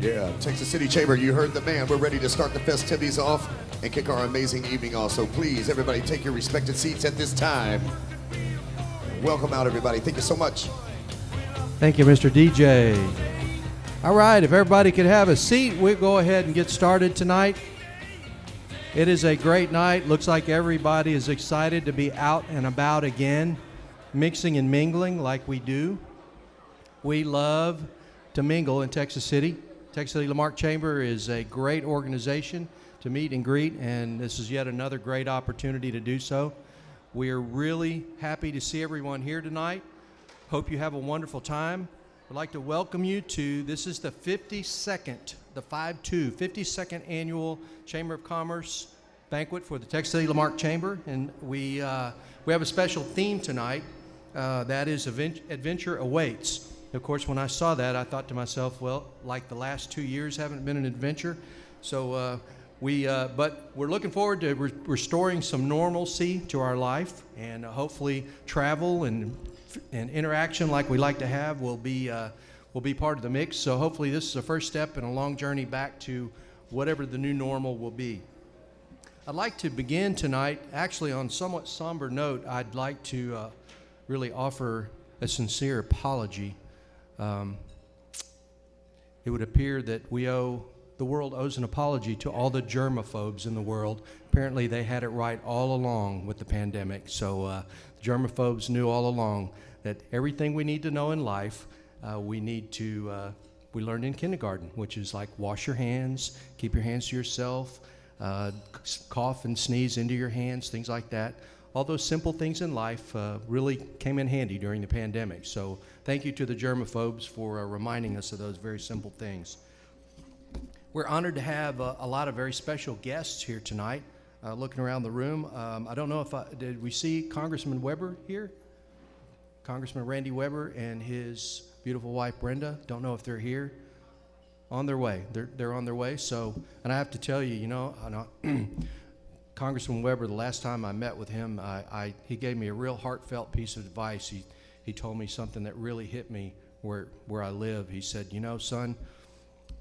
Yeah, Texas City Chamber, you heard the man. We're ready to start the festivities off and kick our amazing evening off. So please, everybody, take your respected seats at this time. Welcome out, everybody. Thank you so much. Thank you, Mr. DJ. All right, if everybody could have a seat, we'll go ahead and get started tonight. It is a great night. Looks like everybody is excited to be out and about again, mixing and mingling like we do. We love to mingle in Texas City. Texas City Marque Chamber is a great organization to meet and greet, and this is yet another great opportunity to do so. We are really happy to see everyone here tonight. Hope you have a wonderful time. I'd like to welcome you to, this is the 52nd annual Chamber of Commerce banquet for the Texas City Marque Chamber, and we have a special theme tonight, that is Adventure Awaits. Of course, when I saw that, I thought to myself, well, like the last 2 years haven't been an adventure. So but we're looking forward to restoring some normalcy to our life, and hopefully travel and interaction like we like to have will be part of the mix. So hopefully this is a first step in a long journey back to whatever the new normal will be. I'd like to begin tonight, actually on a somewhat somber note. I'd like to really offer a sincere apology. It would appear that the world owes an apology to all the germaphobes in the world. Apparently they had it right all along with the pandemic. So germaphobes knew all along that everything we need to know in life, we learned in kindergarten, which is like wash your hands, keep your hands to yourself, cough and sneeze into your hands, things like that. All those simple things in life really came in handy during the pandemic. So thank you to the germaphobes for reminding us of those very simple things. We're honored to have a lot of very special guests here tonight. Looking around the room, I don't know did we see Congressman Weber here? Congressman Randy Weber and his beautiful wife Brenda. Don't know if they're here. On their way. They're on their way. So, and I have to tell you, Congressman Weber, the last time I met with him, he gave me a real heartfelt piece of advice. He told me something that really hit me where I live. He said, son,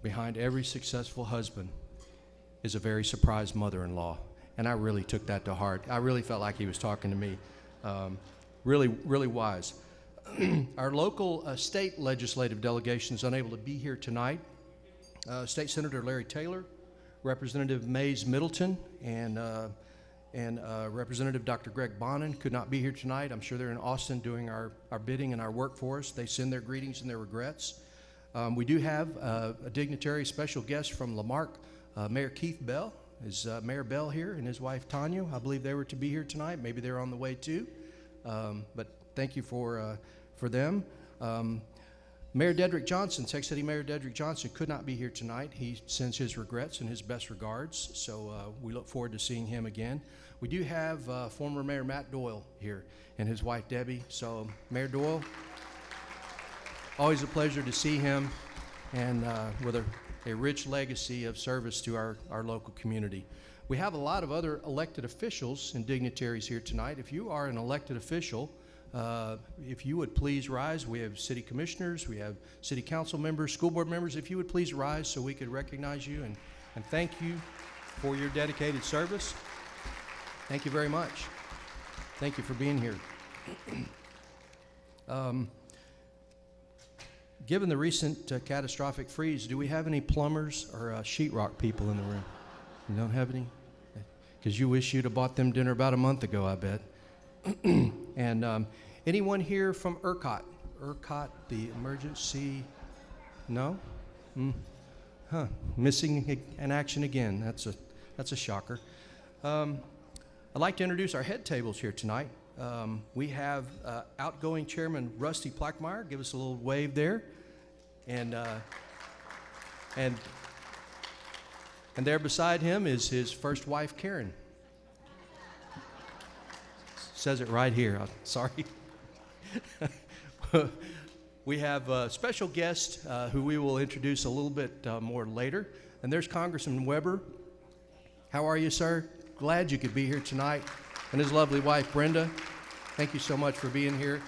behind every successful husband is a very surprised mother-in-law. And I really took that to heart. I really felt like he was talking to me. Really, really wise. Our local state legislative delegation is unable to be here tonight. State Senator Larry Taylor, Representative Mays Middleton, and Representative Dr. Greg Bonin could not be here tonight. I'm sure they're in Austin doing our bidding and our work for us. They send their greetings and their regrets. We do have a dignitary special guest from La Marque, Mayor Keith Bell. Is Mayor Bell here and his wife Tanya? I believe they were to be here tonight. Maybe they're on the way too. But thank you for them. Mayor Dedrick Johnson, Texas City Mayor Dedrick Johnson could not be here tonight. He sends his regrets and his best regards, so we look forward to seeing him again. We do have former Mayor Matt Doyle here and his wife Debbie. So Mayor Doyle, always a pleasure to see him, and with a rich legacy of service to our local community. We have a lot of other elected officials and dignitaries here tonight. If you are an elected official, if you would please rise. We have city commissioners, we have city council members, school board members. If you would please rise so we could recognize you and thank you for your dedicated service. Thank you very much. Thank you for being here. Given the recent catastrophic freeze, do we have any plumbers or sheetrock people in the room? You don't have any? Because you wish you'd have bought them dinner about a month ago, I bet. And anyone here from ERCOT? ERCOT, the emergency, no? Missing in action again. That's a shocker. I'd like to introduce our head tables here tonight. We have outgoing Chairman Rusty Plackmeyer. Give us a little wave there. And there beside him is his first wife, Karen. Says it right here. Sorry. We have a special guest who we will introduce a little bit more later. And there's Congressman Weber. How are you, sir? Glad you could be here tonight. And his lovely wife, Brenda. Thank you so much for being here.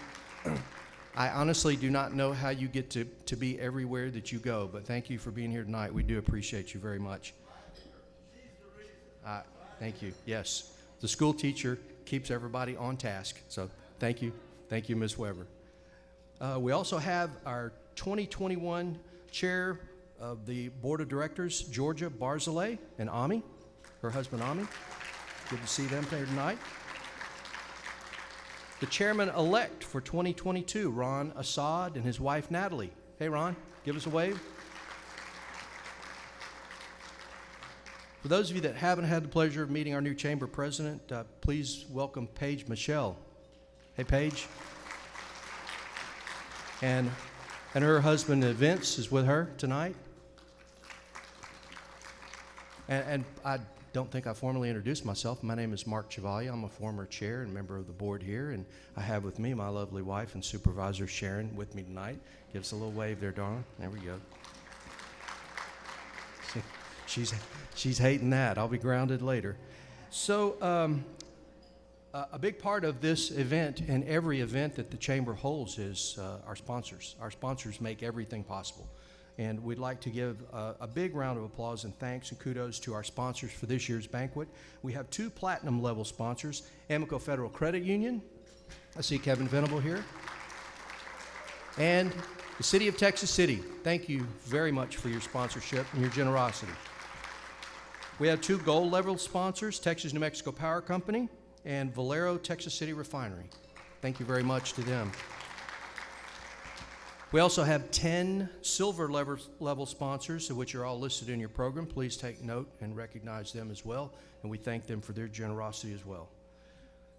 I honestly do not know how you get to be everywhere that you go, but thank you for being here tonight. We do appreciate you very much. Thank you. Yes, the school teacher keeps everybody on task, so thank you. Thank you, Ms. Weber. We also have our 2021 chair of the Board of Directors, Georgia Barzilay, and Ami, her husband Ami. Good to see them here tonight. The chairman-elect for 2022, Ron Assad, and his wife, Natalie. Hey, Ron, give us a wave. For those of you that haven't had the pleasure of meeting our new chamber president, please welcome Paige Michelle. Hey, Paige. And her husband, Vince, is with her tonight. And I don't think I formally introduced myself. My name is Mark Chevalier. I'm a former chair and member of the board here, and I have with me my lovely wife and supervisor, Sharon, with me tonight. Give us a little wave there, darling. There we go. She's hating that. I'll be grounded later. So a big part of this event and every event that the chamber holds is our sponsors. Our sponsors make everything possible. And we'd like to give a big round of applause and thanks and kudos to our sponsors for this year's banquet. We have 2 platinum level sponsors, Amico Federal Credit Union. I see Kevin Venable here. And the City of Texas City. Thank you very much for your sponsorship and your generosity. We have 2 gold level sponsors, Texas New Mexico Power Company and Valero Texas City Refinery. Thank you very much to them. We also have 10 silver level sponsors, which are all listed in your program. Please take note and recognize them as well, and we thank them for their generosity as well.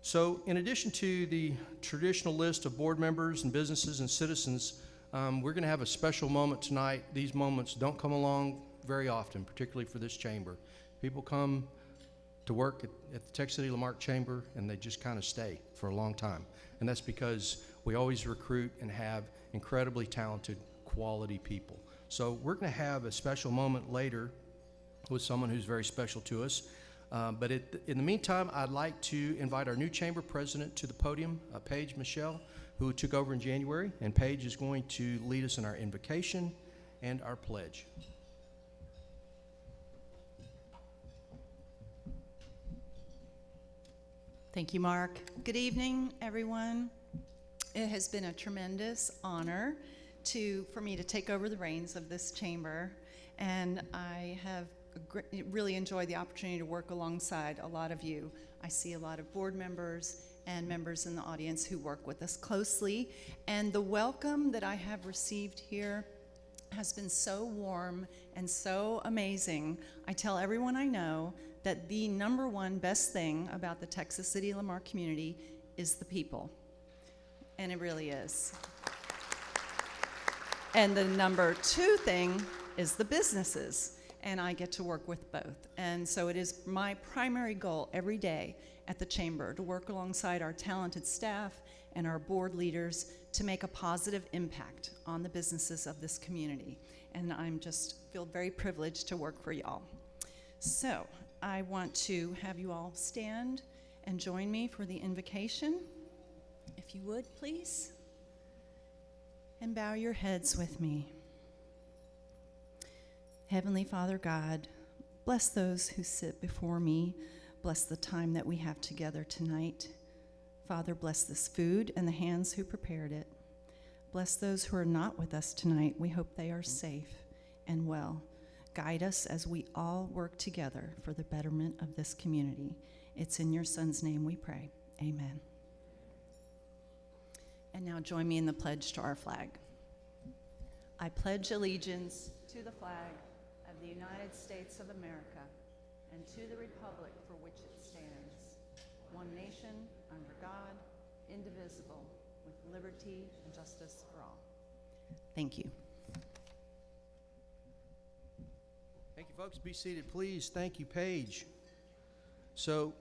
So in addition to the traditional list of board members and businesses and citizens, we're going to have a special moment tonight. These moments don't come along very often, particularly for this chamber. People come to work at the Texas City Lamarque Chamber, and they just kind of stay for a long time. And that's because we always recruit and have incredibly talented, quality people. So we're going to have a special moment later with someone who's very special to us. But in the meantime, I'd like to invite our new chamber president to the podium, Paige Michelle, who took over in January. And Paige is going to lead us in our invocation and our pledge. Thank you, Mark. Good evening, everyone. It has been a tremendous honor for me to take over the reins of this chamber, and I have really enjoyed the opportunity to work alongside a lot of you. I see a lot of board members and members in the audience who work with us closely, and the welcome that I have received here has been so warm and so amazing. I tell everyone I know that the #1 best thing about the Texas City Lamarque community is the people. And it really is. And the #2 thing is the businesses. And I get to work with both. And so it is my primary goal every day at the chamber to work alongside our talented staff and our board leaders to make a positive impact on the businesses of this community. And I'm just feel very privileged to work for y'all. So I want to have you all stand and join me for the invocation. If you would, please. And bow your heads with me. Heavenly Father God, bless those who sit before me. Bless the time that we have together tonight. Father, bless this food and the hands who prepared it. Bless those who are not with us tonight. We hope they are safe and well. Guide us as we all work together for the betterment of this community. It's in your Son's name we pray. Amen. And now join me in the pledge to our flag. I pledge allegiance to the flag of the United States of America and to the republic for which it stands, one nation, under God, indivisible, with liberty and justice for all. Thank you. Thank you, folks. Be seated, please. Thank you, Paige. So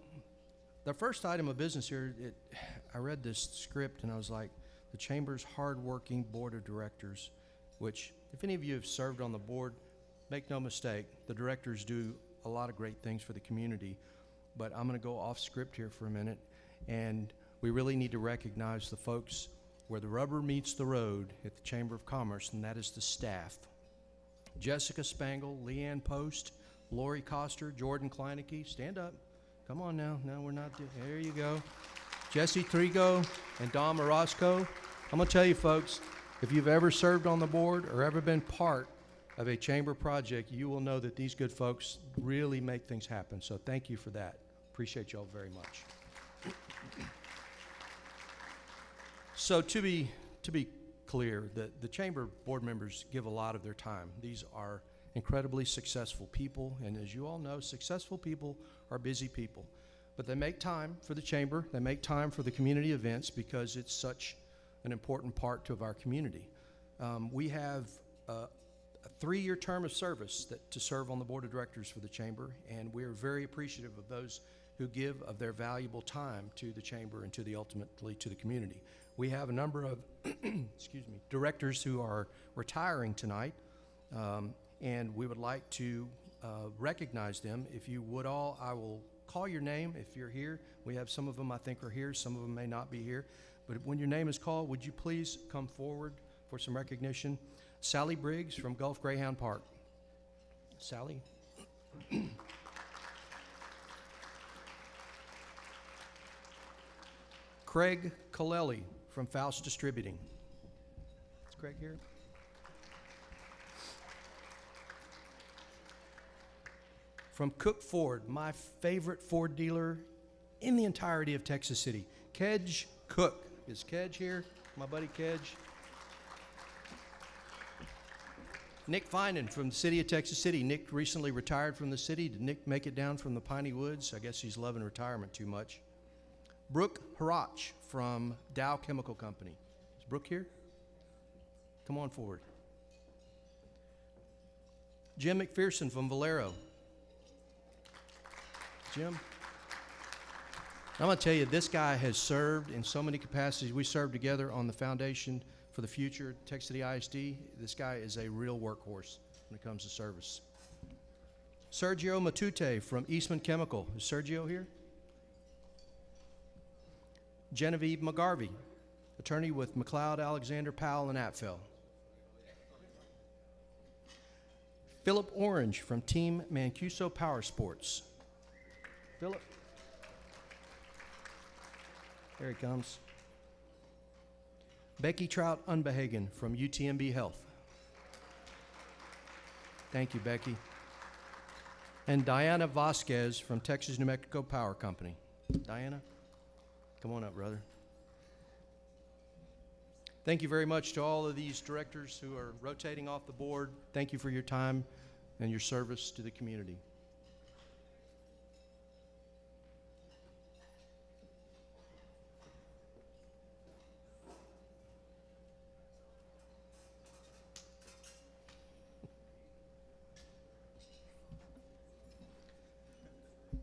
the first item of business here, I read this script and I was like, the Chamber's hardworking board of directors, which if any of you have served on the board, make no mistake, the directors do a lot of great things for the community. But I'm going to go off script here for a minute, and we really need to recognize the folks where the rubber meets the road at the Chamber of Commerce, and that is the staff. Jessica Spangle, Leanne Post, Lori Coster, Jordan Kleinecke, stand up. Come on now. No, we're not there you go. Jesse Trigo and Don Morosco. I'm going to tell you, folks, if you've ever served on the board or ever been part of a chamber project, you will know that these good folks really make things happen. So thank you for that. Appreciate y'all very much. So to be clear, the chamber board members give a lot of their time. These are incredibly successful people, and as you all know, successful people are busy people. But they make time for the chamber, they make time for the community events because it's such an important part of our community. We have a 3-year term of service to serve on the board of directors for the chamber, and we're very appreciative of those who give of their valuable time to the chamber and ultimately to the community. We have a number of directors who are retiring tonight, and we would like to recognize them. If you would all, I will call your name if you're here. We have some of them I think are here, some of them may not be here. But when your name is called, would you please come forward for some recognition? Sally Briggs from Gulf Greyhound Park. Sally. Craig Colelli from Faust Distributing. Is Craig here? From Cook Ford, my favorite Ford dealer in the entirety of Texas City, Kedge Cook. Is Kedge here? My buddy Kedge. Nick Finan from the city of Texas City. Nick recently retired from the city. Did Nick make it down from the Piney Woods? I guess he's loving retirement too much. Brooke Harach from Dow Chemical Company. Is Brooke here? Come on forward. Jim McPherson from Valero. Jim? I'm going to tell you, this guy has served in so many capacities. We served together on the Foundation for the Future, Texas City ISD. This guy is a real workhorse when it comes to service. Sergio Matute from Eastman Chemical. Is Sergio here? Genevieve McGarvey, attorney with McLeod, Alexander, Powell, and Atfel. Philip Orange from Team Mancuso Power Sports. Philip. There he comes. Becky Trout Unbehagen from UTMB Health. Thank you, Becky. And Diana Vasquez from Texas New Mexico Power Company. Diana, come on up, brother. Thank you very much to all of these directors who are rotating off the board. Thank you for your time and your service to the community.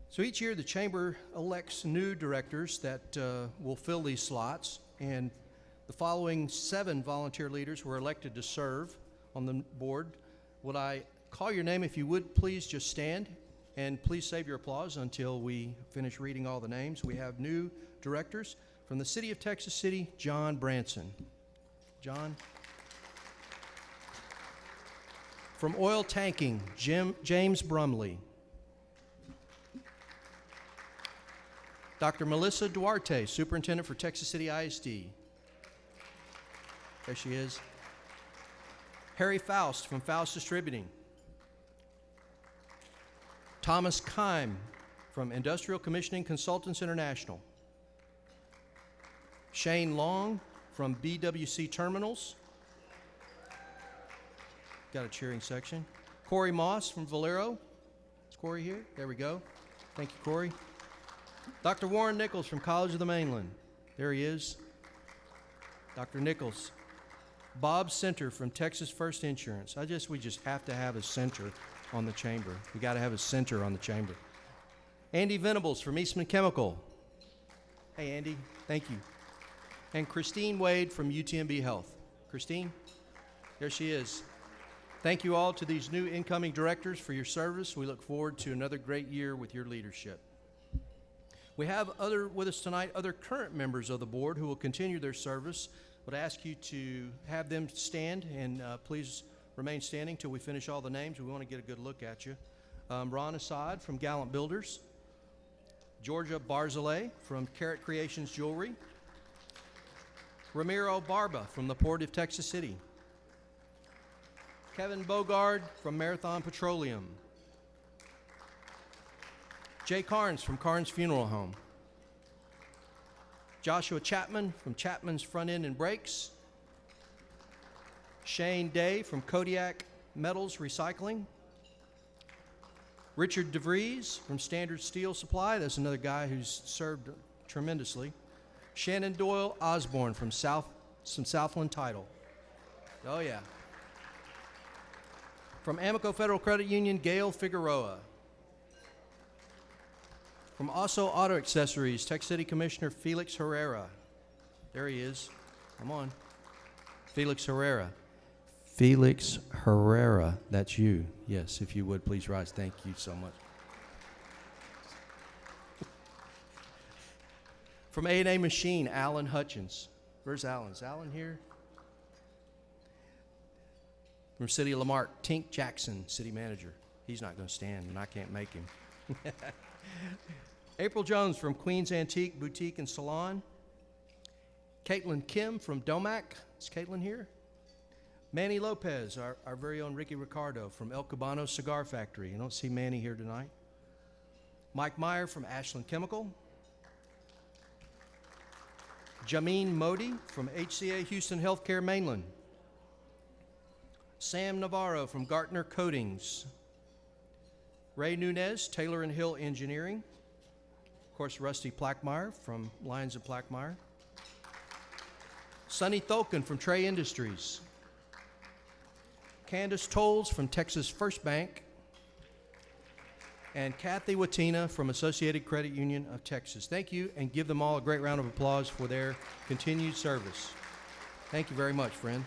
So each year the Chamber elects new directors that will fill these slots, and the following 7 volunteer leaders were elected to serve on the board. Would I call your name? If you would, please just stand, and please save your applause until we finish reading all the names. We have new directors from the City of Texas City, John Branson. John. From Oil Tanking, James Brumley. Dr. Melissa Duarte, Superintendent for Texas City ISD. There she is. Harry Faust from Faust Distributing. Thomas Keim from Industrial Commissioning Consultants International. Shane Long from BWC Terminals. Got a cheering section. Corey Moss from Valero. Is Corey here? There we go. Thank you, Corey. Dr. Warren Nichols from College of the Mainland. There he is. Dr. Nichols. Bob Center from Texas First Insurance. We just have to have a center on the chamber. We got to have a center on the chamber. Andy Venables from Eastman Chemical. Hey, Andy. Thank you. And Christine Wade from UTMB Health. Christine? There she is. Thank you all to these new incoming directors for your service. We look forward to another great year with your leadership. We have with us tonight other current members of the board who will continue their service. Would ask you to have them stand, and please remain standing till we finish all the names. We want to get a good look at you. Ron Assad from Gallant Builders. Georgia Barzilay from Carrot Creations Jewelry. Ramiro Barba from the Port of Texas City. Kevin Bogard from Marathon Petroleum. Jay Carnes from Carnes Funeral Home. Joshua Chapman from Chapman's Front End and Brakes. Shane Day from Kodiak Metals Recycling. Richard DeVries from Standard Steel Supply. That's another guy who's served tremendously. Shannon Doyle Osborne from Southland Title. Oh, yeah. From Amico Federal Credit Union, Gail Figueroa. From Osso Auto Accessories, Tech City Commissioner Felix Herrera. There he is. Come on. Felix Herrera. Felix Herrera, that's you. Yes, if you would, please rise. Thank you so much. From A&A Machine, Alan Hutchins. Where's Alan? Is Alan here? From City of Lamarck, Tink Jackson, City Manager. He's not going to stand, and I can't make him. April Jones from Queen's Antique Boutique and Salon. Caitlin Kim from Domac. Is Caitlin here? Manny Lopez, our very own Ricky Ricardo from El Cabano Cigar Factory. You don't see Manny here tonight. Mike Meyer from Ashland Chemical. Jameen Modi from HCA Houston Healthcare Mainland. Sam Navarro from Gartner Coatings. Ray Nunez, Taylor and Hill Engineering. Of course, Rusty Plackmeyer from Lyons and Plackmeyer. Sonny Tholkin from Trey Industries. Candace Tolles from Texas First Bank. And Kathy Watina from Associated Credit Union of Texas. Thank you, and give them all a great round of applause for their continued service. Thank you very much, friend.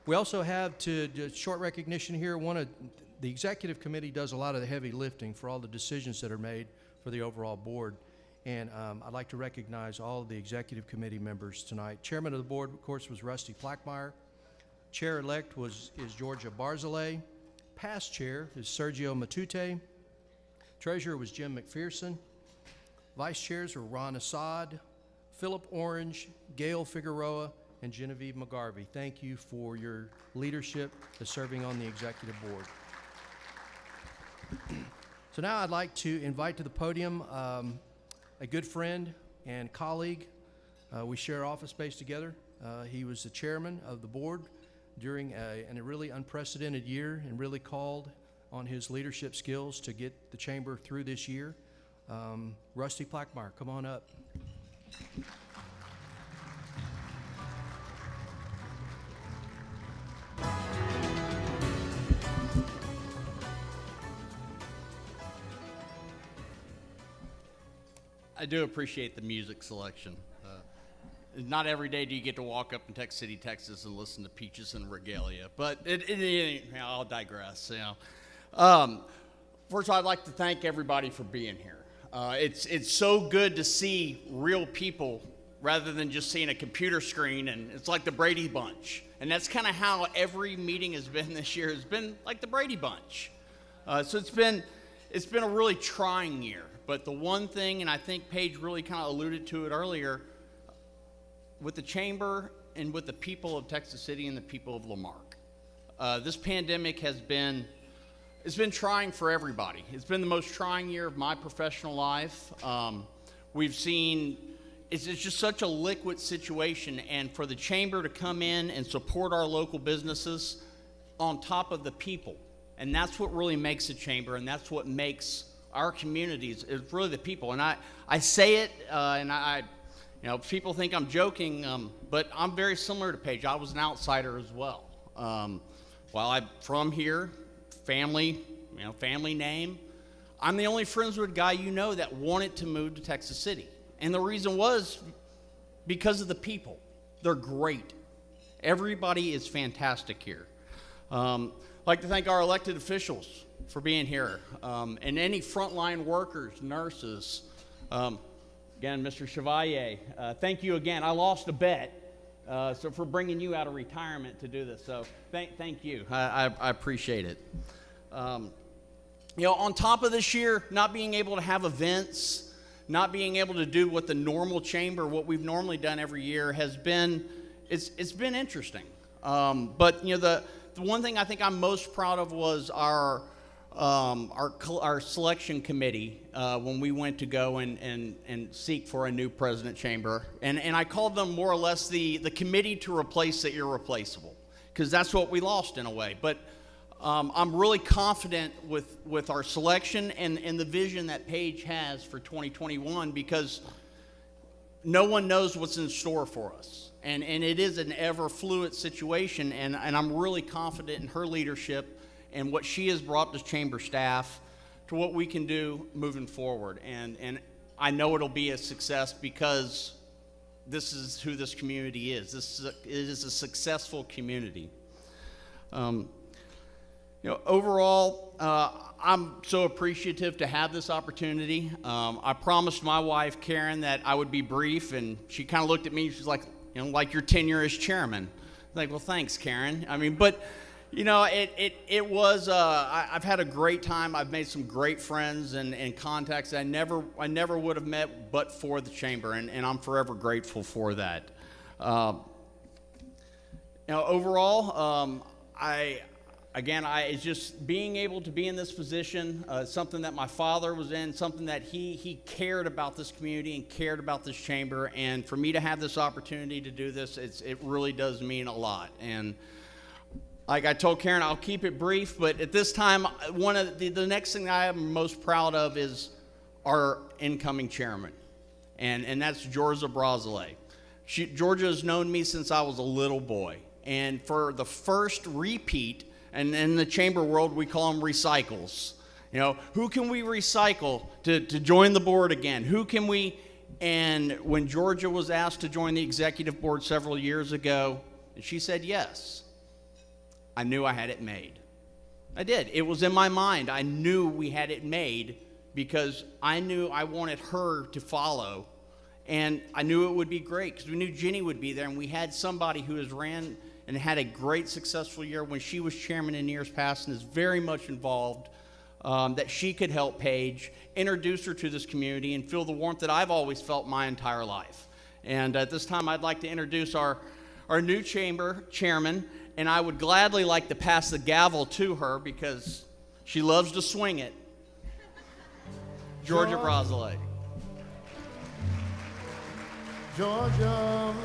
We also have, to short recognition here, the executive committee does a lot of the heavy lifting for all the decisions that are made for the overall board. And I'd like to recognize all of the executive committee members tonight. Chairman of the board, of course, was Rusty Plackmeyer. Chair-elect is Georgia Barzilay. Past chair is Sergio Matute. Treasurer was Jim McPherson. Vice chairs were Ron Assad, Philip Orange, Gail Figueroa, and Genevieve McGarvey. Thank you for your leadership as serving on the executive board. So now I'd like to invite to the podium a good friend and colleague. We share office space together. He was the chairman of the board during a really unprecedented year, and really called on his leadership skills to get the chamber through this year. Rusty Plackmeyer, come on up. I do appreciate the music selection. Not every day do you get to walk up in Texas City, Texas, and listen to Peaches and Regalia, but I'll digress. First of all, I'd like to thank everybody for being here. It's so good to see real people rather than just seeing a computer screen, and it's like the Brady Bunch. And that's kind of how every meeting has been this year. Has been like the Brady Bunch. So it's been a really trying year. But the one thing, and I think Paige really kind of alluded to it earlier, with the chamber and with the people of Texas City and the people of Lamarck. This pandemic it's been trying for everybody. It's been the most trying year of my professional life. We've seen, it's just such a liquid situation, and for the chamber to come in and support our local businesses on top of the people, and that's what really makes a chamber, and that's what makes our communities, is really the people. And I say it, and people think I'm joking, but I'm very similar to Paige. I was an outsider as well. While I'm from here, family name, I'm the only Friendswood guy that wanted to move to Texas City. And the reason was because of the people. They're great. Everybody is fantastic here. I'd like to thank our elected officials for being here, and any frontline workers, nurses, Again, Mr. Chevalier, thank you again. I lost a bet, so for bringing you out of retirement to do this. So thank you. I appreciate it. On top of this year, not being able to have events, not being able to do what the normal chamber, what we've normally done every year, it's been interesting. But the one thing I think I'm most proud of was our selection committee when we went to go and seek for a new president chamber, and I called them more or less the committee to replace the irreplaceable, because that's what we lost in a way. But I'm really confident with our selection and the vision that Paige has for 2021, because no one knows what's in store for us. And it is an ever fluid situation, and I'm really confident in her leadership and what she has brought to chamber staff to what we can do moving forward. And I know it'll be a success, because this is who this community is. It is a successful community. Overall, I'm so appreciative to have this opportunity. I promised my wife, Karen, that I would be brief, and she kind of looked at me. She's like, like your tenure as chairman. I'm like, well, thanks, Karen. But it was. I've had a great time. I've made some great friends and contacts that I never would have met but for the chamber, and I'm forever grateful for that. Overall, it's just being able to be in this position, something that my father was in, something that he cared about this community and cared about this chamber. And for me to have this opportunity to do this, it really does mean a lot. And like I told Karen, I'll keep it brief, but at this time, one of the next thing I am most proud of is our incoming chairman, and that's Georgia Brazile. Georgia has known me since I was a little boy, and for the first repeat, and in the chamber world, we call them recycles. Who can we recycle to join the board again? Who can we? And when Georgia was asked to join the executive board several years ago, and she said yes, I knew I had it made. I did. It was in my mind. I knew we had it made, because I knew I wanted her to follow, and I knew it would be great, because we knew Jenny would be there, and we had somebody who has ran and had a great successful year when she was chairman in years past, and is very much involved, that she could help Paige, introduce her to this community, and feel the warmth that I've always felt my entire life. And at this time, I'd like to introduce our new chamber chairman, and I would gladly like to pass the gavel to her, because she loves to swing it. Georgia Brazile. Georgia,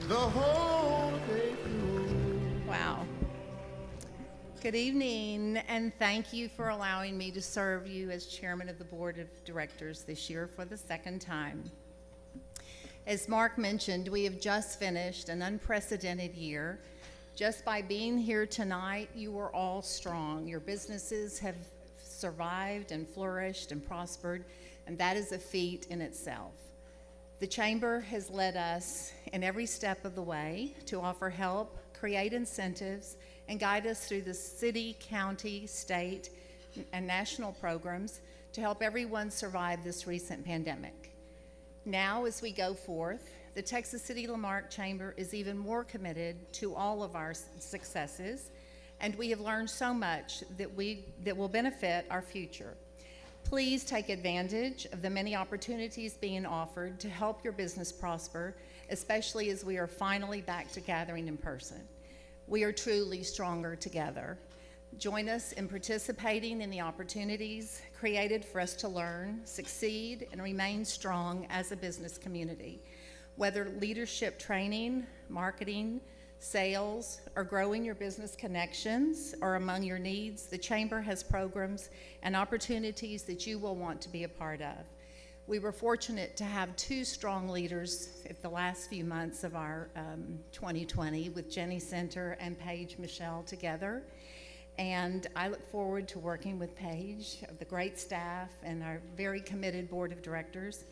the whole day through. Wow. Good evening, and thank you for allowing me to serve you as chairman of the board of directors this year for the second time. As Mark mentioned, we have just finished an unprecedented year. Just by being here tonight, you are all strong. Your businesses have survived and flourished and prospered, and that is a feat in itself. The chamber has led us in every step of the way to offer help, create incentives, and guide us through the city, county, state, and national programs to help everyone survive this recent pandemic. Now, as we go forth, the Texas City Lamarque Chamber is even more committed to all of our successes, and we have learned so much that will benefit our future. Please take advantage of the many opportunities being offered to help your business prosper, especially as we are finally back to gathering in person. We are truly stronger together. Join us in participating in the opportunities created for us to learn, succeed, and remain strong as a business community. Whether leadership training, marketing, sales, or growing your business connections are among your needs, the Chamber has programs and opportunities that you will want to be a part of. We were fortunate to have two strong leaders at the last few months of our 2020 with Jenny Center and Paige Michelle together. And I look forward to working with Paige, the great staff, and our very committed board of directors.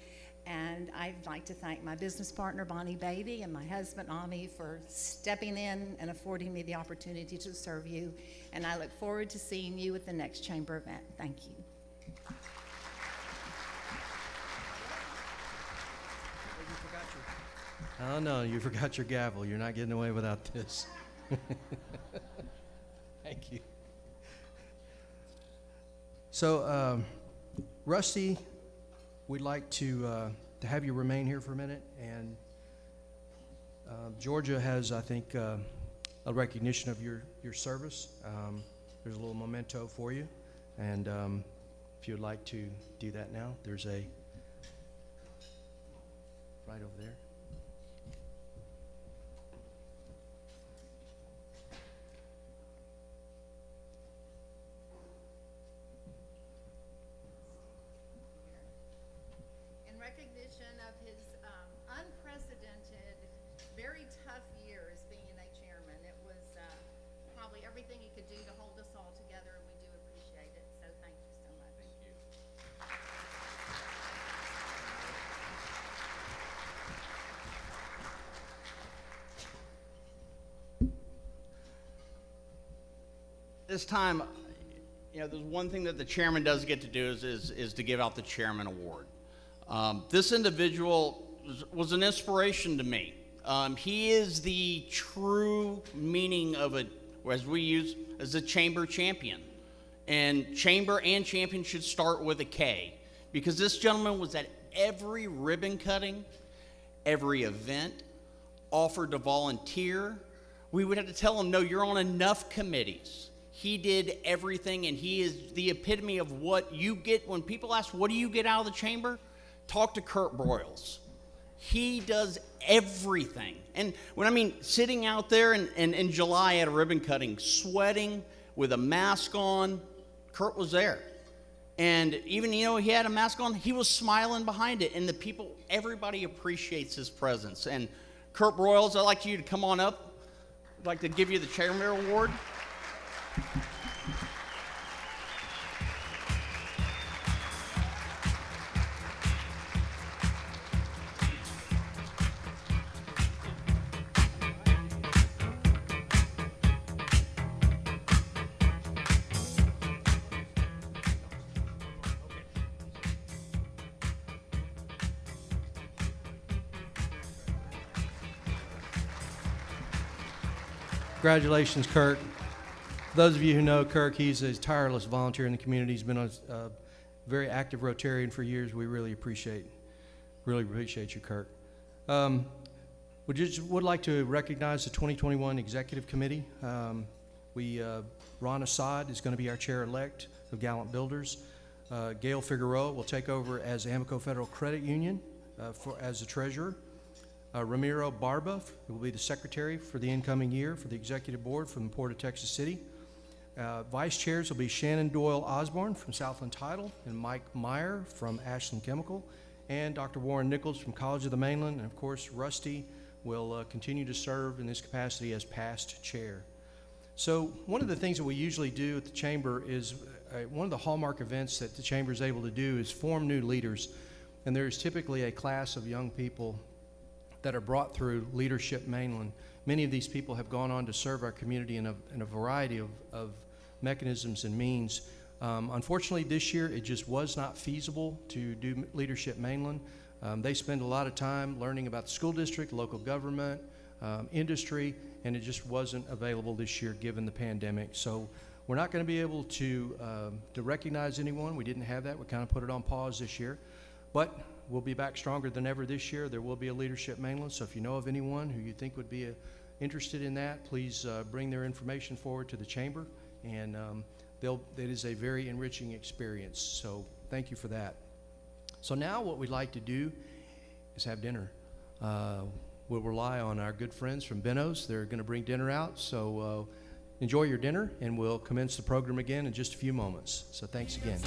And I'd like to thank my business partner, Bonnie Beatty, and my husband, Ami, for stepping in and affording me the opportunity to serve you. And I look forward to seeing you at the next chamber event. Thank you. Oh, no, you forgot your gavel. You're not getting away without this. Thank you. So, Rusty, we'd like to have you remain here for a minute. And Georgia has, I think, a recognition of your service. There's a little memento for you. And if you would like to do that now, there's a right over there. In recognition of his unprecedented, very tough years being a chairman, it was probably everything he could do to hold us all together, and we do appreciate it. So thank you so much. Thank you. This time, you know, there's one thing that the chairman does get to do is to give out the chairman award. This individual was an inspiration to me. He is the true meaning of it, as we use as a chamber champion. And chamber and champion should start with a K, because this gentleman was at every ribbon cutting, every event, offered to volunteer. We would have to tell him, no, you're on enough committees. He did everything, and he is the epitome of what you get when people ask, what do you get out of the chamber? Talk to Kurt Broyles. He does everything. And when I mean sitting out there in July at a ribbon cutting, sweating with a mask on, Kurt was there. And even, you know, he had a mask on, he was smiling behind it. And the people, everybody appreciates his presence. And Kurt Broyles, I'd like you to come on up. I'd like to give you the Chairman Award. Congratulations, Kirk. Those of you who know Kirk, he's a tireless volunteer in the community. He's been a very active Rotarian for years. We really appreciate you, Kirk. Would like to recognize the 2021 Executive Committee. Ron Assad is going to be our chair-elect of Gallant Builders. Gail Figueroa will take over as Amoco Federal Credit Union as the treasurer. Ramiro Barba will be the secretary for the incoming year for the executive board from the Port of Texas City. Vice chairs will be Shannon Doyle Osborne from Southland Title and Mike Meyer from Ashland Chemical, and Dr. Warren Nichols from College of the Mainland. And of course, Rusty will continue to serve in this capacity as past chair. So one of the things that we usually do at the Chamber is one of the hallmark events that the Chamber is able to do is form new leaders. And there's typically a class of young people that are brought through Leadership Mainland. Many of these people have gone on to serve our community in a variety of mechanisms and means. Unfortunately, this year, it just was not feasible to do Leadership Mainland. They spend a lot of time learning about the school district, local government, industry, and it just wasn't available this year given the pandemic. So we're not going to be able to recognize anyone. We didn't have that. We kind of put it on pause this year. But we'll be back stronger than ever this year. There will be a Leadership Mainland, so if you know of anyone who you think would be interested in that, please bring their information forward to the Chamber, and it is a very enriching experience, so thank you for that. So now what we'd like to do is have dinner. We'll rely on our good friends from Benno's. They're going to bring dinner out, so enjoy your dinner, and we'll commence the program again in just a few moments. So thanks again.